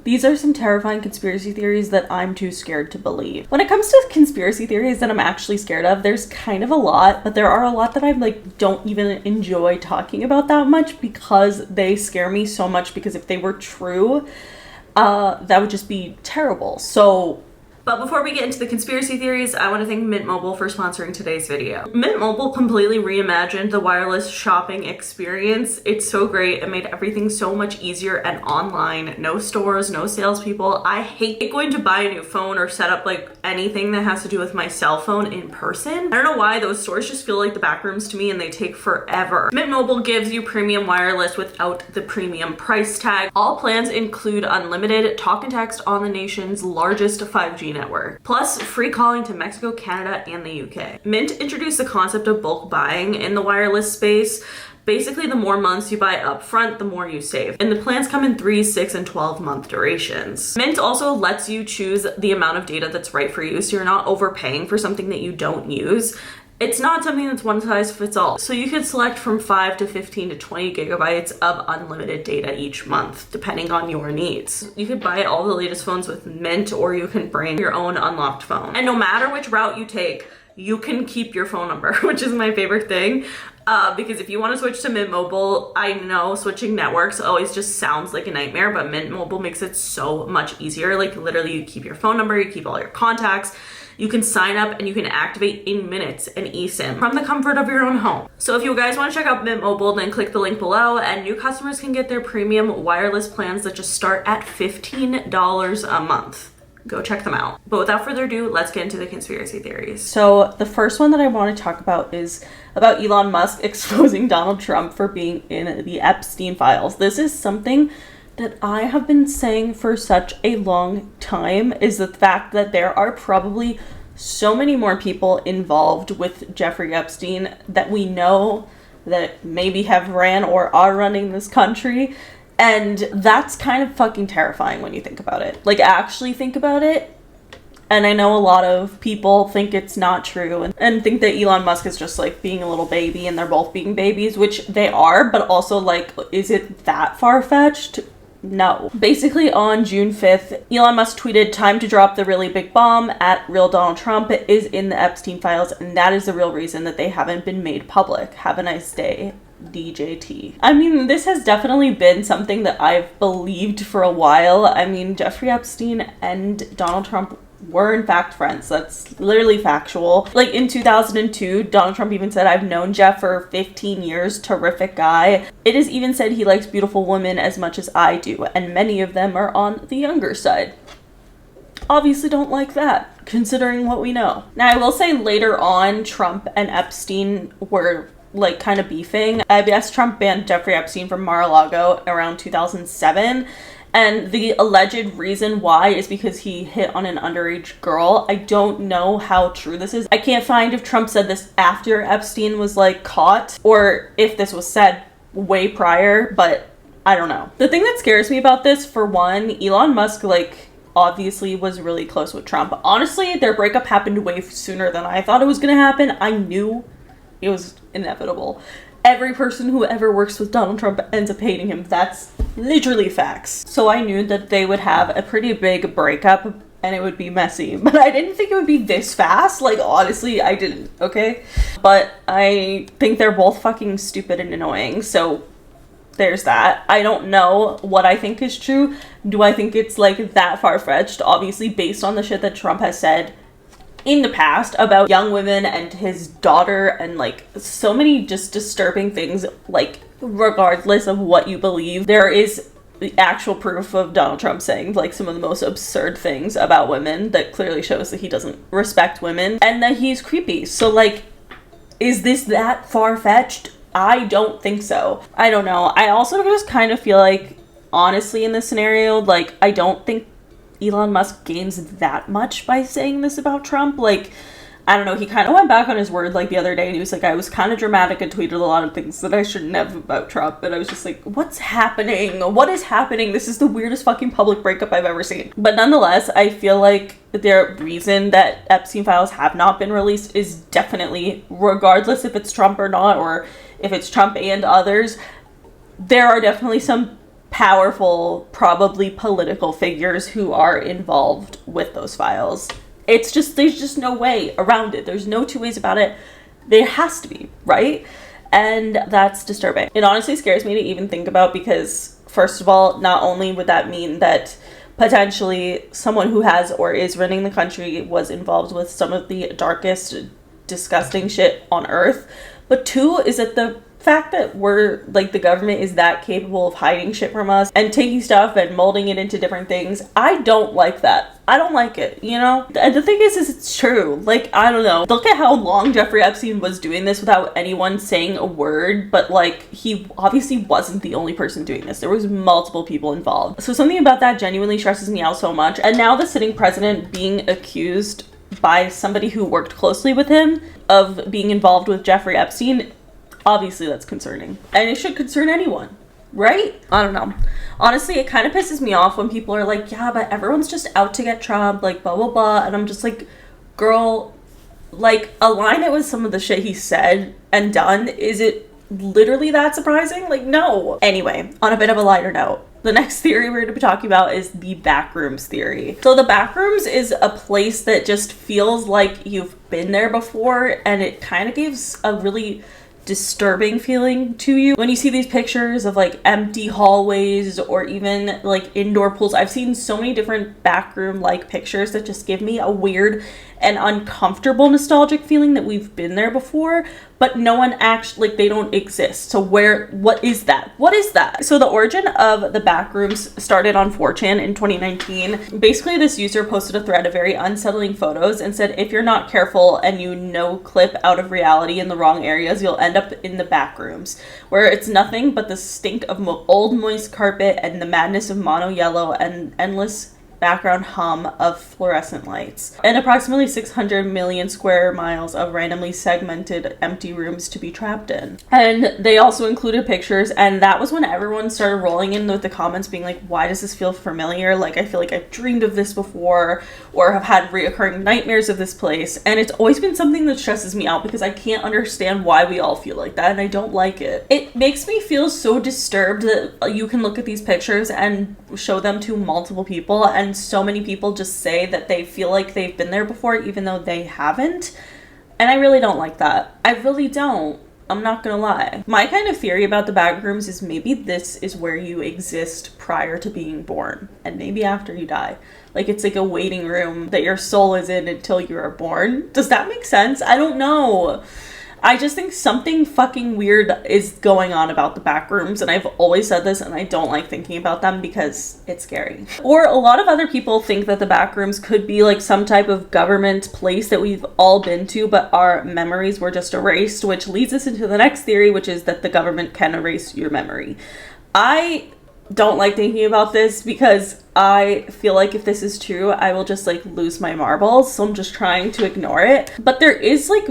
These are some terrifying conspiracy theories that I'm too scared to believe. When it comes to conspiracy theories that I'm actually scared of, there's kind of a lot, but there are a lot that I like don't even enjoy talking about that much because they scare me so much, because if they were true, that would just be terrible. But before we get into the conspiracy theories, I want to thank Mint Mobile for sponsoring today's video. Mint Mobile completely reimagined the wireless shopping experience. It's so great. It made everything so much easier and online. No stores, no salespeople. I hate going to buy a new phone or set up like anything that has to do with my cell phone in person. I don't know why, those stores just feel like the back rooms to me and they take forever. Mint Mobile gives you premium wireless without the premium price tag. All plans include unlimited talk and text on the nation's largest 5G network, plus free calling to Mexico, Canada, and the UK. Mint introduced the concept of bulk buying in the wireless space. Basically, the more months you buy upfront, the more you save. And the plans come in 3, 6, and 12-month durations. Mint also lets you choose the amount of data that's right for you, so you're not overpaying for something that you don't use. It's not something that's one size fits all. So you can select from 5 to 15 to 20 gigabytes of unlimited data each month, depending on your needs. You could buy all the latest phones with Mint, or you can bring your own unlocked phone. And no matter which route you take, you can keep your phone number, which is my favorite thing. Because if you want to switch to Mint Mobile, I know switching networks always just sounds like a nightmare, but Mint Mobile makes it so much easier. Like literally you keep your phone number, you keep all your contacts, you can sign up and you can activate in minutes an eSIM from the comfort of your own home. So if you guys want to check out Mint Mobile, then click the link below, and new customers can get their premium wireless plans that just start at $15 a month. Go check them out. But without further ado, let's get into the conspiracy theories. So the first one that I want to talk about is about Elon Musk exposing Donald Trump for being in the Epstein files. This is something that I have been saying for such a long time, is the fact that there are probably so many more people involved with Jeffrey Epstein that we know that maybe have ran or are running this country. And that's kind of fucking terrifying when you think about it. Like, actually think about it. And I know a lot of people think it's not true and think that Elon Musk is just like being a little baby and they're both being babies, which they are, but also like, is it that far-fetched? No. Basically, on June 5th, Elon Musk tweeted, "Time to drop the really big bomb at real Donald Trump is in the Epstein files, and that is the real reason that they haven't been made public. Have a nice day, DJT." I mean, this has definitely been something that I've believed for a while. I mean, Jeffrey Epstein and Donald Trump were in fact friends. That's literally factual. Like in 2002, Donald Trump even said, "I've known Jeff for 15 years, terrific guy. It is even said he likes beautiful women as much as I do, and many of them are on the younger side." Obviously don't like that, considering what we know. Now, I will say later on, Trump and Epstein were like kind of beefing. I guess Trump banned Jeffrey Epstein from Mar-a-Lago around 2007. And the alleged reason why is because he hit on an underage girl. I don't know how true this is. I can't find if Trump said this after Epstein was like caught or if this was said way prior, but I don't know. The thing that scares me about this, for one, Elon Musk like obviously was really close with Trump. Honestly, their breakup happened way sooner than I thought it was gonna happen. I knew it was inevitable. Every person who ever works with Donald Trump ends up hating him. That's literally facts. So I knew that they would have a pretty big breakup and it would be messy. But I didn't think it would be this fast. Like, honestly, I didn't, okay? But I think they're both fucking stupid and annoying. So there's that. I don't know what I think is true. Do I think it's like that far-fetched? Obviously, based on the shit that Trump has said in the past about young women and his daughter and like so many just disturbing things, like regardless of what you believe, there is the actual proof of Donald Trump saying like some of the most absurd things about women that clearly shows that he doesn't respect women and that he's creepy. So like, is this that far-fetched? I don't think so. I don't know. I also just kind of feel like, honestly, in this scenario, like, I don't think Elon Musk gains that much by saying this about Trump. Like, I don't know, he kind of went back on his word like the other day and he was like, I was kind of dramatic and tweeted a lot of things that I shouldn't have about Trump. And I was just like, what's happening? What is happening? This is the weirdest fucking public breakup I've ever seen. But nonetheless, I feel like the reason that Epstein files have not been released is definitely, regardless if it's Trump or not, or if it's Trump and others, there are definitely some powerful, probably political figures who are involved with those files. It's just, there's just no way around it. There's no two ways about it. There has to be, right? And that's disturbing. It honestly scares me to even think about, because first of all, not only would that mean that potentially someone who has or is running the country was involved with some of the darkest, disgusting shit on earth, but two is that the fact that we're like, the government is that capable of hiding shit from us and taking stuff and molding it into different things. I don't like that. I don't like it, you know? And the thing is it's true. Like, I don't know. Look at how long Jeffrey Epstein was doing this without anyone saying a word, but like, he obviously wasn't the only person doing this. There was multiple people involved. So something about that genuinely stresses me out so much. And now the sitting president being accused by somebody who worked closely with him of being involved with Jeffrey Epstein, obviously that's concerning. And it should concern anyone, right? I don't know. Honestly, it kind of pisses me off when people are like, yeah, but everyone's just out to get Trump, like blah, blah, blah. And I'm just like, girl, like, align it with some of the shit he said and done. Is it literally that surprising? Like, no. Anyway, on a bit of a lighter note, the next theory we're going to be talking about is the backrooms theory. So the backrooms is a place that just feels like you've been there before, and it kind of gives a really disturbing feeling to you when you see these pictures of like empty hallways or even like indoor pools. I've seen so many different backroom like pictures that just give me a weird and uncomfortable nostalgic feeling that we've been there before, but no one actually, like, they don't exist. So what is that? What is that? So the origin of the backrooms started on 4chan in 2019. Basically, this user posted a thread of very unsettling photos and said, if you're not careful and you no clip out of reality in the wrong areas, you'll end up in the backrooms, where it's nothing but the stink of old moist carpet and the madness of mono yellow and endless background hum of fluorescent lights, and approximately 600 million square miles of randomly segmented empty rooms to be trapped in. And they also included pictures, and that was when everyone started rolling in with the comments being like, why does this feel familiar? Like, I feel like I've dreamed of this before or have had reoccurring nightmares of this place. And it's always been something that stresses me out because I can't understand why we all feel like that, and I don't like it. It makes me feel so disturbed that you can look at these pictures and show them to multiple people, and so many people just say that they feel like they've been there before even though they haven't. And I really don't like that. I really don't. I'm not gonna lie. My kind of theory about the backrooms is maybe this is where you exist prior to being born and maybe after you die. Like, it's like a waiting room that your soul is in until you are born. Does that make sense? I don't know. I just think something fucking weird is going on about the backrooms, and I've always said this, and I don't like thinking about them because it's scary. Or a lot of other people think that the backrooms could be like some type of government place that we've all been to, but our memories were just erased, which leads us into the next theory, which is that the government can erase your memory. I don't like thinking about this because I feel like if this is true, I will just like lose my marbles, so I'm just trying to ignore it. But there is like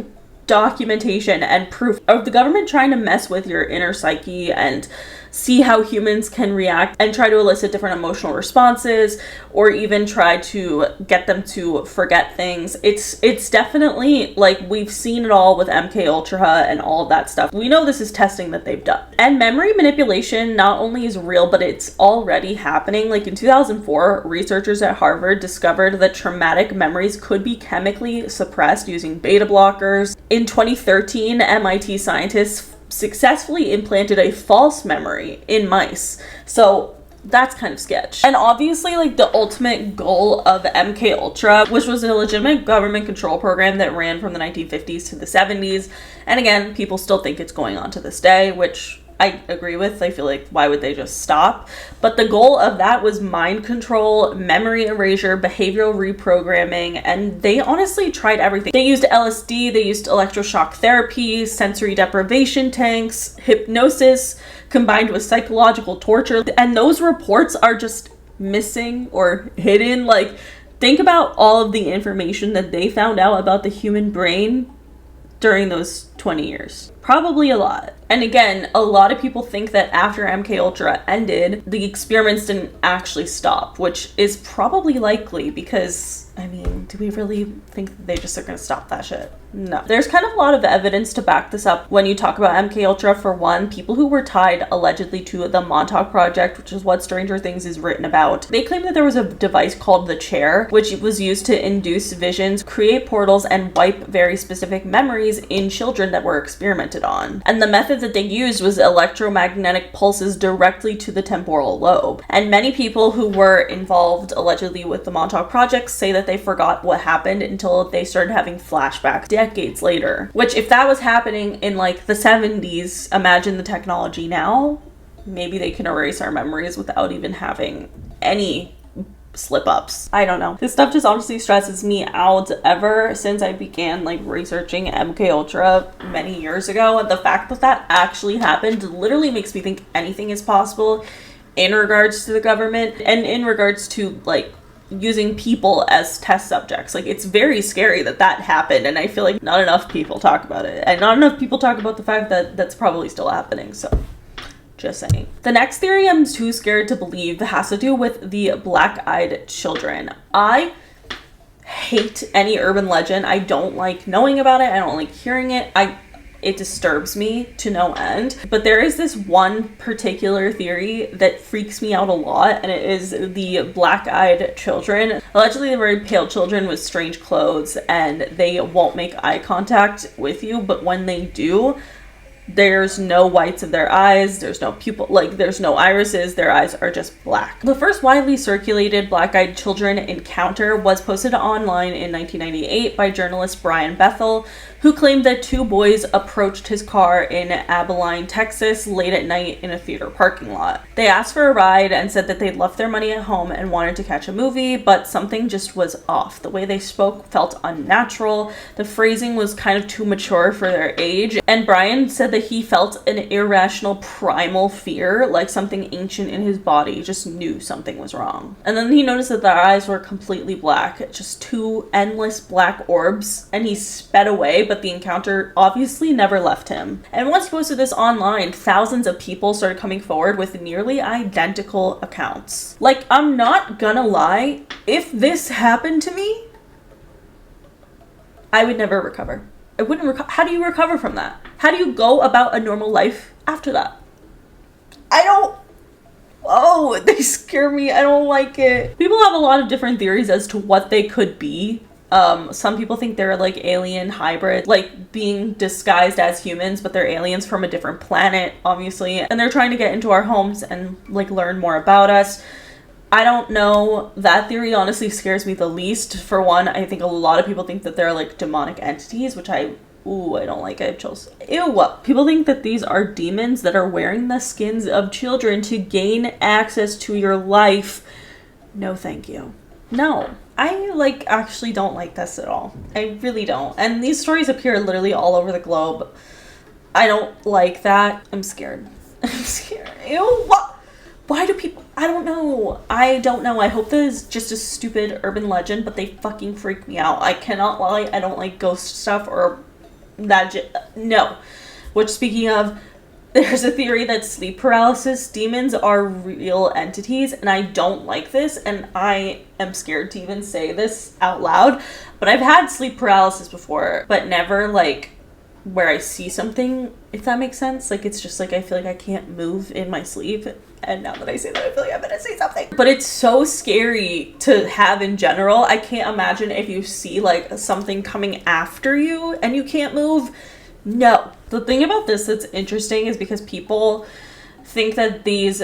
documentation and proof of the government trying to mess with your inner psyche and see how humans can react and try to elicit different emotional responses, or even try to get them to forget things. It's definitely like, we've seen it all with MK Ultra and all of that stuff. We know this is testing that they've done. And memory manipulation not only is real, but it's already happening. Like in 2004, researchers at Harvard discovered that traumatic memories could be chemically suppressed using beta blockers. In 2013, MIT scientists successfully implanted a false memory in mice. So that's kind of sketch. And obviously, like, the ultimate goal of MK Ultra, which was a legitimate government control program that ran from the 1950s to the 70s. And again, people still think it's going on to this day, which I agree with. I feel like, why would they just stop? But the goal of that was mind control, memory erasure, behavioral reprogramming, and they honestly tried everything. They used LSD, they used electroshock therapy, sensory deprivation tanks, hypnosis, combined with psychological torture, and those reports are just missing or hidden. Like, think about all of the information that they found out about the human brain during those 20 years. Probably a lot. And again, a lot of people think that after MK Ultra ended, the experiments didn't actually stop, which is probably likely because, I mean, do we really think that they just are going to stop that shit? No. There's kind of a lot of evidence to back this up when you talk about MK Ultra. For one, people who were tied allegedly to the Montauk Project, which is what Stranger Things is written about, they claim that there was a device called the chair, which was used to induce visions, create portals, and wipe very specific memories in children that were experimented on. And the method that they used was electromagnetic pulses directly to the temporal lobe. And many people who were involved allegedly with the Montauk Project say that they forgot what happened until they started having flashbacks decades later. Which, if that was happening in like the 70s, imagine the technology now. Maybe they can erase our memories without even having any slip-ups. I don't know. This stuff just honestly stresses me out ever since I began like researching MK Ultra many years ago. And the fact that that actually happened literally makes me think anything is possible in regards to the government and in regards to like using people as test subjects. Like, it's very scary that that happened, and I feel like not enough people talk about it, and not enough people talk about the fact that that's probably still happening. So just saying. The next theory I'm too scared to believe has to do with the black-eyed children. I hate any urban legend. I don't like knowing about it. I don't like hearing it. It disturbs me to no end. But there is this one particular theory that freaks me out a lot, and it is the black-eyed children. Allegedly, they're very pale children with strange clothes, and they won't make eye contact with you, but when they do, there's no whites of their eyes, there's no pupil, like there's no irises, their eyes are just black. The first widely circulated black-eyed children encounter was posted online in 1998 by journalist Brian Bethel, who claimed that two boys approached his car in Abilene, Texas late at night in a theater parking lot. They asked for a ride and said that they'd left their money at home and wanted to catch a movie, but something just was off. The way they spoke felt unnatural, the phrasing was kind of too mature for their age, and Brian said that he felt an irrational primal fear, like something ancient in his body just knew something was wrong. And then he noticed that their eyes were completely black, just two endless black orbs, and he sped away, but the encounter obviously never left him. And once he posted this online, thousands of people started coming forward with nearly identical accounts. Like, I'm not gonna lie, if this happened to me, I would never recover. I wouldn't recover. How do you recover from that? How do you go about a normal life after that? Oh, they scare me. I don't like it. People have a lot of different theories as to what they could be. Some people think they're like alien hybrid, like being disguised as humans, but they're aliens from a different planet, obviously. And they're trying to get into our homes and like learn more about us. I don't know. That theory honestly scares me the least. For one, I think a lot of people think that they're like demonic entities, which I don't like. I have chills. Ew. People think that these are demons that are wearing the skins of children to gain access to your life. No, thank you. No. I actually don't like this at all. I really don't. And these stories appear literally all over the globe. I don't like that. I'm scared. I'm scared. Ew. What? Why do people... I don't know. I hope that is just a stupid urban legend, but they fucking freak me out. I cannot lie. I don't like ghost stuff or that... No. Which, speaking of... There's a theory that sleep paralysis demons are real entities, and I don't like this, and I am scared to even say this out loud, but I've had sleep paralysis before, but never, like, where I see something, if that makes sense. Like, it's just, like, I feel like I can't move in my sleep, and now that I say that, I feel like I'm gonna say something. But it's so scary to have in general. I can't imagine if you see, like, something coming after you, and you can't move. No. The thing about this that's interesting is because people think that these,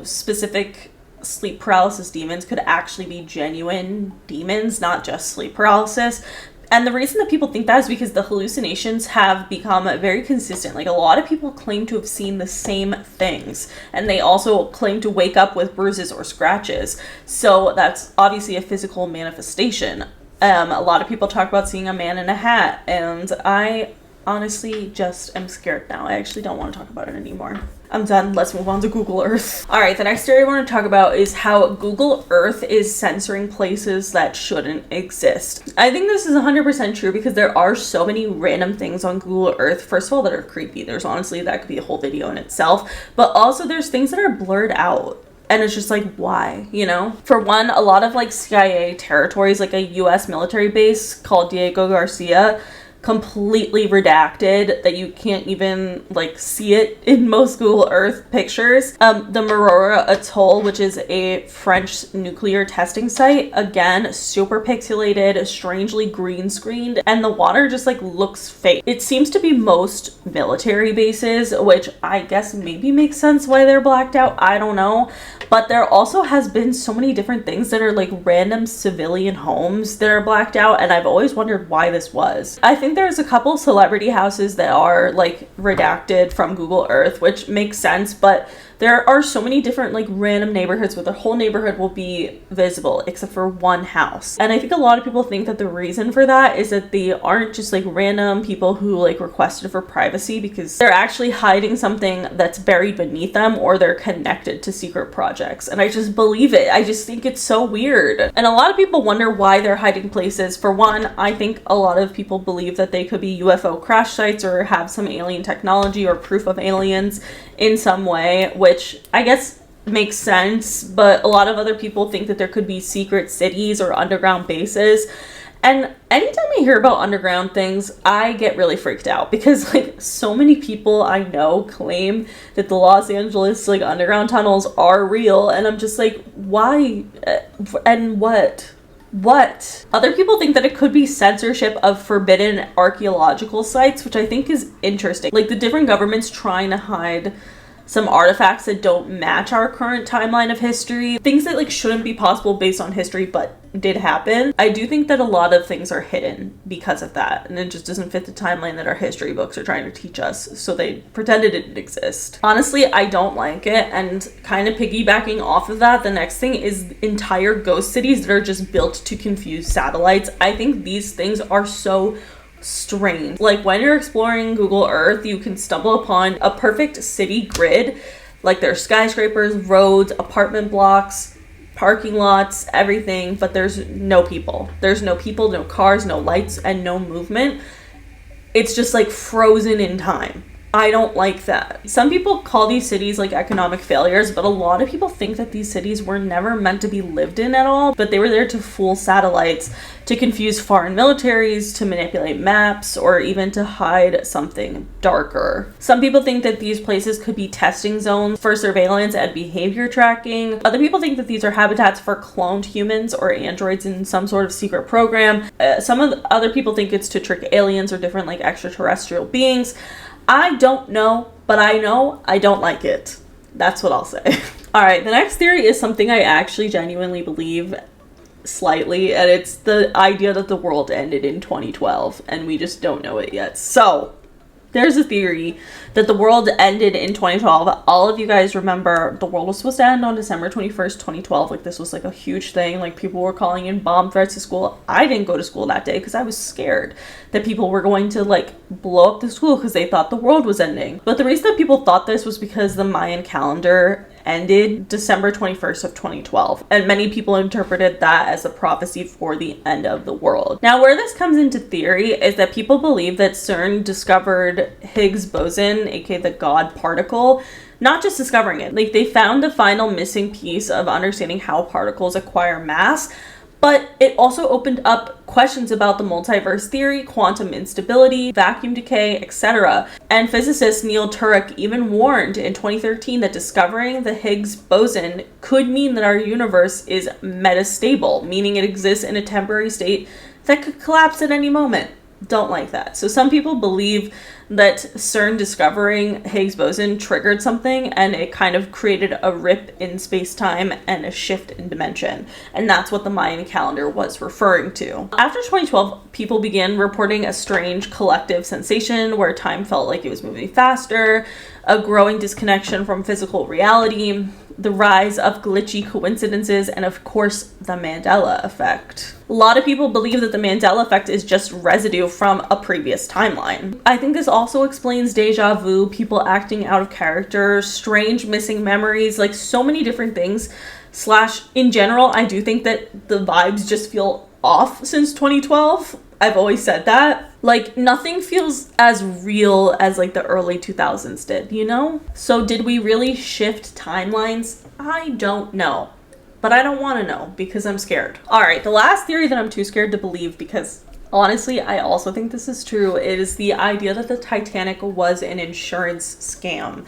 specific sleep paralysis demons could actually be genuine demons, not just sleep paralysis. And the reason that people think that is because the hallucinations have become very consistent. Like, a lot of people claim to have seen the same things, and they also claim to wake up with bruises or scratches. So that's obviously a physical manifestation. A lot of people talk about seeing a man in a hat, and I honestly just am scared now. I actually don't want to talk about it anymore. I'm done. Let's move on to Google Earth. All right, the next theory I want to talk about is how Google Earth is censoring places that shouldn't exist. I think this is 100% true because there are so many random things on Google Earth, first of all, that are creepy. There's honestly, that could be a whole video in itself, but also there's things that are blurred out. And it's just like, why, you know? For one, a lot of like CIA territories, like a US military base called Diego Garcia, completely redacted, that you can't even like see it in most Google Earth pictures. The Marora Atoll, which is a French nuclear testing site, again, super pixelated, strangely green screened, and the water just like looks fake. It seems to be most military bases, which I guess maybe makes sense why they're blacked out. I don't know. But there also has been so many different things that are like random civilian homes that are blacked out, and I've always wondered why this was. I think there's a couple celebrity houses that are like redacted from Google Earth, which makes sense, but there are so many different like random neighborhoods where the whole neighborhood will be visible except for one house. And I think a lot of people think that the reason for that is that they aren't just like random people who like requested for privacy, because they're actually hiding something that's buried beneath them, or they're connected to secret projects. And I just believe it. I just think it's so weird. And a lot of people wonder why they're hiding places. For one, I think a lot of people believe that they could be UFO crash sites or have some alien technology or proof of aliens in some way, which I guess makes sense, but a lot of other people think that there could be secret cities or underground bases. And anytime I hear about underground things, I get really freaked out, because like so many people I know claim that the Los Angeles like underground tunnels are real, and I'm just like, why and what? Other people think that it could be censorship of forbidden archaeological sites, which I think is interesting. Like the different governments trying to hide some artifacts that don't match our current timeline of history, things that like shouldn't be possible based on history but did happen. I do think that a lot of things are hidden because of that, and it just doesn't fit the timeline that our history books are trying to teach us, so they pretended it didn't exist. Honestly, I don't like it. And kind of piggybacking off of that, the next thing is entire ghost cities that are just built to confuse satellites. I think these things are so strange. Like when you're exploring Google Earth, you can stumble upon a perfect city grid. Like there's skyscrapers, roads, apartment blocks, parking lots, everything, but there's no people. There's no people, no cars, no lights, and no movement. It's just like frozen in time. I don't like that. Some people call these cities like economic failures, but a lot of people think that these cities were never meant to be lived in at all, but they were there to fool satellites, to confuse foreign militaries, to manipulate maps, or even to hide something darker. Some people think that these places could be testing zones for surveillance and behavior tracking. Other people think that these are habitats for cloned humans or androids in some sort of secret program. Some of the other people think it's to trick aliens or different like extraterrestrial beings. I don't know, but I know I don't like it. That's what I'll say. All right, the next theory is something I actually genuinely believe slightly, and it's the idea that the world ended in 2012 and we just don't know it yet. So there's a theory that the world ended in 2012. All of you guys remember the world was supposed to end on December 21st, 2012. Like this was like a huge thing. Like people were calling in bomb threats to school. I didn't go to school that day because I was scared that people were going to like blow up the school because they thought the world was ending. But the reason that people thought this was because the Mayan calendar ended December 21st of 2012, and many people interpreted that as a prophecy for the end of the world. Now where this comes into theory is that people believe that CERN discovered Higgs boson, aka the God particle, not just discovering it, like they found the final missing piece of understanding how particles acquire mass, but it also opened up questions about the multiverse theory, quantum instability, vacuum decay, etc. And physicist Neil Turok even warned in 2013 that discovering the Higgs boson could mean that our universe is metastable, meaning it exists in a temporary state that could collapse at any moment. Don't like that. So some people believe that CERN discovering Higgs boson triggered something, and it kind of created a rip in space-time and a shift in dimension. And that's what the Mayan calendar was referring to. After 2012, people began reporting a strange collective sensation where time felt like it was moving faster, a growing disconnection from physical reality, the rise of glitchy coincidences, and of course, the Mandela effect. A lot of people believe that the Mandela effect is just residue from a previous timeline. I think this also explains deja vu, people acting out of character, strange missing memories, like so many different things. / in general, I do think that the vibes just feel off since 2012. I've always said that. Like, nothing feels as real as like the early 2000s did, you know? So did we really shift timelines? I don't know. But I don't want to know because I'm scared. All right, the last theory that I'm too scared to believe, because honestly, I also think this is true, is the idea that the Titanic was an insurance scam.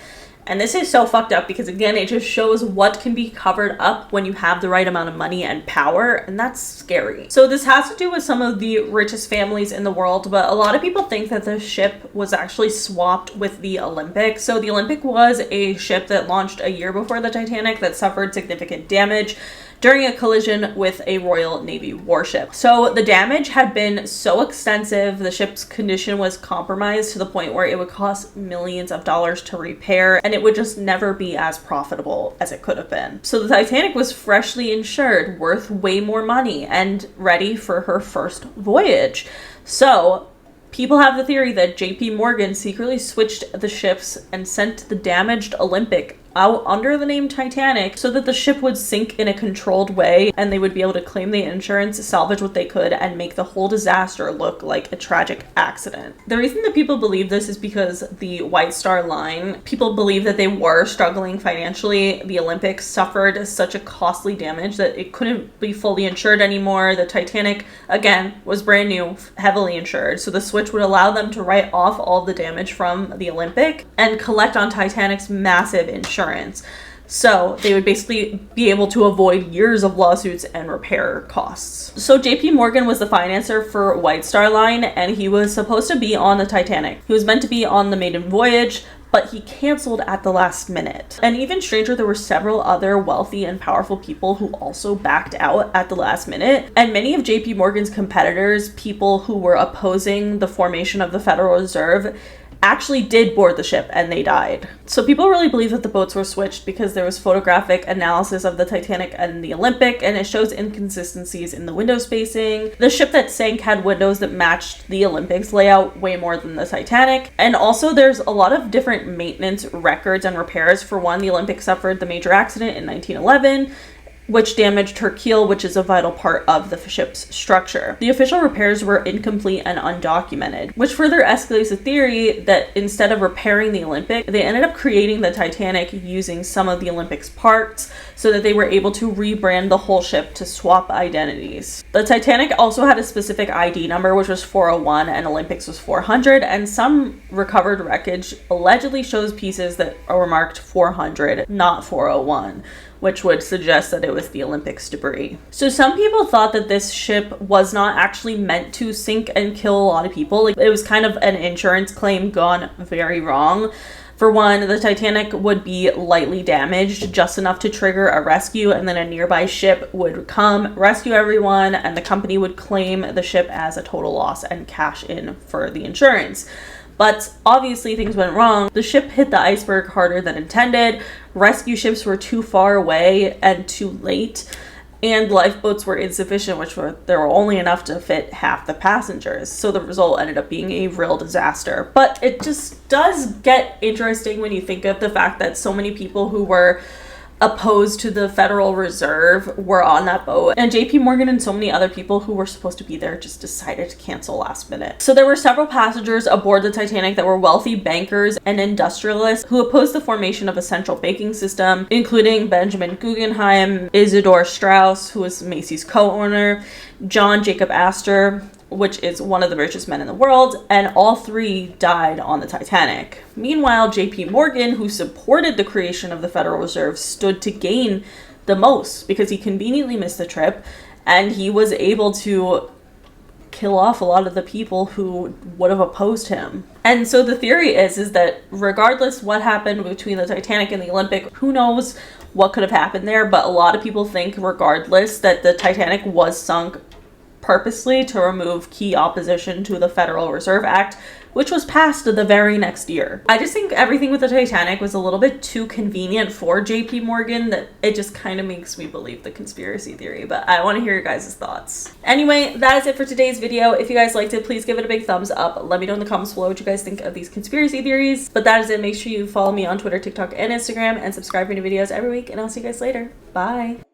And this is so fucked up because, again, it just shows what can be covered up when you have the right amount of money and power, and that's scary. So this has to do with some of the richest families in the world, but a lot of people think that the ship was actually swapped with the Olympic. So the Olympic was a ship that launched a year before the Titanic that suffered significant damage during a collision with a Royal Navy warship. So the damage had been so extensive, the ship's condition was compromised to the point where it would cost millions of dollars to repair, and it would just never be as profitable as it could have been. So the Titanic was freshly insured, worth way more money, and ready for her first voyage. So people have the theory that JP Morgan secretly switched the ships and sent the damaged Olympic out under the name Titanic so that the ship would sink in a controlled way and they would be able to claim the insurance, salvage what they could, and make the whole disaster look like a tragic accident. The reason that people believe this is because the White Star Line, people believe that they were struggling financially. The Olympic suffered such a costly damage that it couldn't be fully insured anymore. The Titanic, again, was brand new, heavily insured, so the switch would allow them to write off all the damage from the Olympic and collect on Titanic's massive insurance. So they would basically be able to avoid years of lawsuits and repair costs. So JP Morgan was the financier for White Star Line, and he was supposed to be on the Titanic. He was meant to be on the maiden voyage, but he canceled at the last minute. And even stranger, there were several other wealthy and powerful people who also backed out at the last minute. And many of JP Morgan's competitors, people who were opposing the formation of the Federal Reserve, actually did board the ship and they died. So people really believe that the boats were switched because there was photographic analysis of the Titanic and the Olympic, and it shows inconsistencies in the window spacing. The ship that sank had windows that matched the Olympic's layout way more than the Titanic. And also there's a lot of different maintenance records and repairs. For one, the Olympic suffered the major accident in 1911, which damaged her keel, which is a vital part of the ship's structure. The official repairs were incomplete and undocumented, which further escalates the theory that instead of repairing the Olympic, they ended up creating the Titanic using some of the Olympic's parts so that they were able to rebrand the whole ship to swap identities. The Titanic also had a specific ID number, which was 401, and Olympic's was 400, and some recovered wreckage allegedly shows pieces that were marked 400, not 401. Which would suggest that it was the Olympics debris. So some people thought that this ship was not actually meant to sink and kill a lot of people. Like, it was kind of an insurance claim gone very wrong. For one, the Titanic would be lightly damaged, just enough to trigger a rescue, and then a nearby ship would come, rescue everyone, and the company would claim the ship as a total loss and cash in for the insurance. But obviously things went wrong. The ship hit the iceberg harder than intended. Rescue ships were too far away and too late. And lifeboats were insufficient, there were only enough to fit half the passengers. So the result ended up being a real disaster. But it just does get interesting when you think of the fact that so many people who were opposed to the Federal Reserve were on that boat, and JP Morgan and so many other people who were supposed to be there just decided to cancel last minute. So there were several passengers aboard the Titanic that were wealthy bankers and industrialists who opposed the formation of a central banking system, including Benjamin Guggenheim, Isidor Straus, who was Macy's co-owner, John Jacob Astor, which is one of the richest men in the world, and all three died on the Titanic. Meanwhile, JP Morgan, who supported the creation of the Federal Reserve, stood to gain the most because he conveniently missed the trip, and he was able to kill off a lot of the people who would have opposed him. And so the theory is that regardless what happened between the Titanic and the Olympic, who knows what could have happened there, but a lot of people think regardless that the Titanic was sunk purposely to remove key opposition to the Federal Reserve Act, which was passed the very next year. I just think everything with the Titanic was a little bit too convenient for JP Morgan that it just kind of makes me believe the conspiracy theory, but I want to hear your guys' thoughts. Anyway, that is it for today's video. If you guys liked it, please give it a big thumbs up. Let me know in the comments below what you guys think of these conspiracy theories. But that is it. Make sure you follow me on Twitter, TikTok, and Instagram, and subscribe for new videos every week, and I'll see you guys later. Bye.